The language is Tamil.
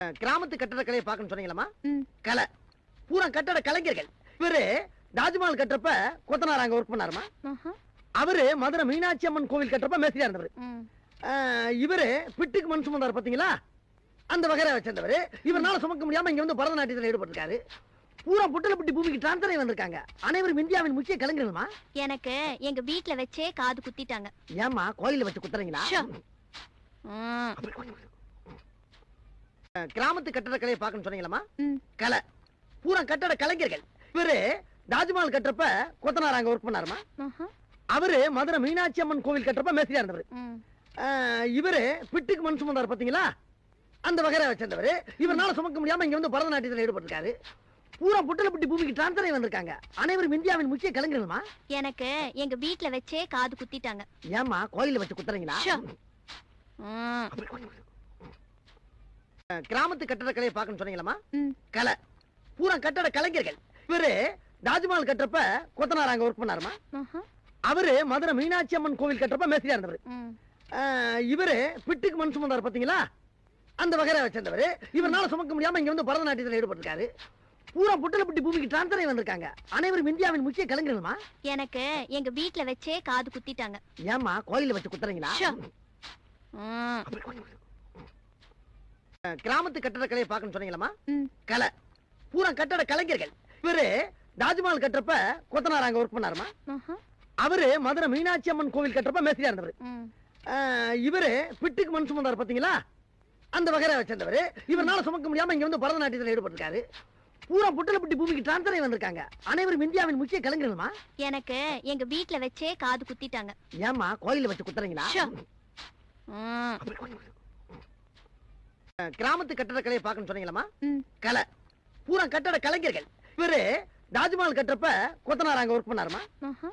கிராமத்து கட்டடக்கலையை பார்க்கணும்னு சொன்னீங்களா? ம். கலை பூரா கட்டட கலைஞர்கள். இவரு தாஜ்மஹால் கட்டுறப்ப கொத்தனார் அங்க ஒர்க் பண்ணாருமா. ஆஹா. அவரு மதுரை மீனாட்சி அம்மன் கோவில் கட்டுறப்ப மேஸ்திரியா இருந்தவர். ம். இவரு பிட்டுக்கு மண் சுமந்தார் பாத்தீங்களா, அந்த வகையை வச்சிருந்தவர். இவரால சுமக்க முடியாம இங்க வந்து பரதநாட்டியத்தில் ஈடுபட்டிருக்காரு. பூரா புட்டலப்பட்டி பூமிக்கு டிரான்ஸ்ஃபர் ஆகி வந்திருக்காங்க. அனைவரும் இந்தியாவின் முக்கிய கலைஞர்கள்மா. எனக்கு எங்க வீட்ல வச்சே காது குத்திட்டாங்க. ஏமா கோயில வச்சு குத்துறீங்களா? ஷோ. ம். கிராமத்து கட்டடக்கலையை பார்க்கணும்னு சொன்னீங்களா? ம். கலை பூரா கட்டட கலைஞர்கள். இவரு தாஜ்மஹால் கட்டுறப்ப கொத்தனார் அங்க ஒர்க் பண்ணாருமா. ஆஹா. அவரு மதுரை மீனாட்சி அம்மன் கோவில் கட்டுறப்ப மேஸ்திரியா இருந்தவர். ம். இவரு பிட்டுக்கு மண் சுமந்தார் பாத்தீங்களா, அந்த வகையை வச்சிருந்தவர். இவரால சுமக்க முடியாம இங்க வந்து பரதநாட்டியத்தில் ஈடுபட்டிருக்காரு. பூரா புட்டலப்பட்டி பூமிக்கு டிரான்ஸ்ஃபர் ஆகி வந்திருக்காங்க. அனைவரும் இந்தியாவின் முக்கிய கலைஞர்கள்மா. எனக்கு எங்க வீட்ல வச்சே காது குத்திட்டாங்க. ஏமா கோயில வச்சு குத்துறீங்களா? ஷோ. ம். கிராமத்து கட்டடக்கலையை பார்க்கணும்னு சொன்னீங்களா? ம். கலை பூரா கட்டட கலைஞர்கள். இவரு தாஜ்மஹால் கட்டுறப்ப கொத்தனார் அங்க ஒர்க் பண்ணாருமா. ஆஹா. அவரு மதுரை மீனாட்சி அம்மன் கோவில் கட்டுறப்ப மேஸ்திரியா இருந்தவர். ம். இவரு பிட்டுக்கு மண் சுமந்தார் பாத்தீங்களா, அந்த வகையை வச்சிருந்தவர். இவரால சுமக்க முடியாம இங்க வந்து பரதநாட்டியத்தில் ஈடுபட்டிருக்காரு. பூரா புட்டலப்பட்டி பூமிக்கு டிரான்ஸ்ஃபர் ஆகி வந்திருக்காங்க. அனைவரும் இந்தியாவின் முக்கிய கலைஞர்கள்மா. எனக்கு எங்க வீட்ல வச்சே காது குத்திட்டாங்க. ஏமா கோயில வச்சு குத்துறீங்களா? ஷோ. ம். கிராமத்து கட்டடக்கலையை பார்க்கணும்னு சொன்னீங்களா? ம். கலை பூரா கட்டட கலைஞர்கள். இவரு தாஜ்மஹால் கட்டுறப்ப கொத்தனார் அங்க ஒர்க் பண்ணாருமா. ஆஹா. அவரு மதுரை மீனாட்சி அம்மன் கோவில் கட்டுறப்ப மேஸ்திரியா இருந்தவர். ம். இவரு பிட்டுக்கு மண் சுமந்தார் பாத்தீங்களா, அந்த வகையை வச்சிருந்தவர். இவரால சுமக்க முடியாம இங்க வந்து பரதநாட்டியத்தில் ஈடுபட்டிருக்காரு. பூரா புட்டலப்பட்டி பூமிக்கு டிரான்ஸ்ஃபர் ஆகி வந்திருக்காங்க. அனைவரும் இந்தியாவின் முக்கிய கலைஞர்கள்மா. எனக்கு எங்க வீட்ல வச்சே காது குத்திட்டாங்க. ஏமா கோயில வச்சு குத்துறீங்களா? ஷோ. ம். கிராமத்து கட்டடக்கலையை பார்க்கணும்னு சொன்னீங்களா? ம். கலை பூரா கட்டட கலைஞர்கள். இவரு தாஜ்மஹால் கட்டுறப்ப கொத்தனார் அங்க ஒர்க் பண்ணாருமா. ஆஹா.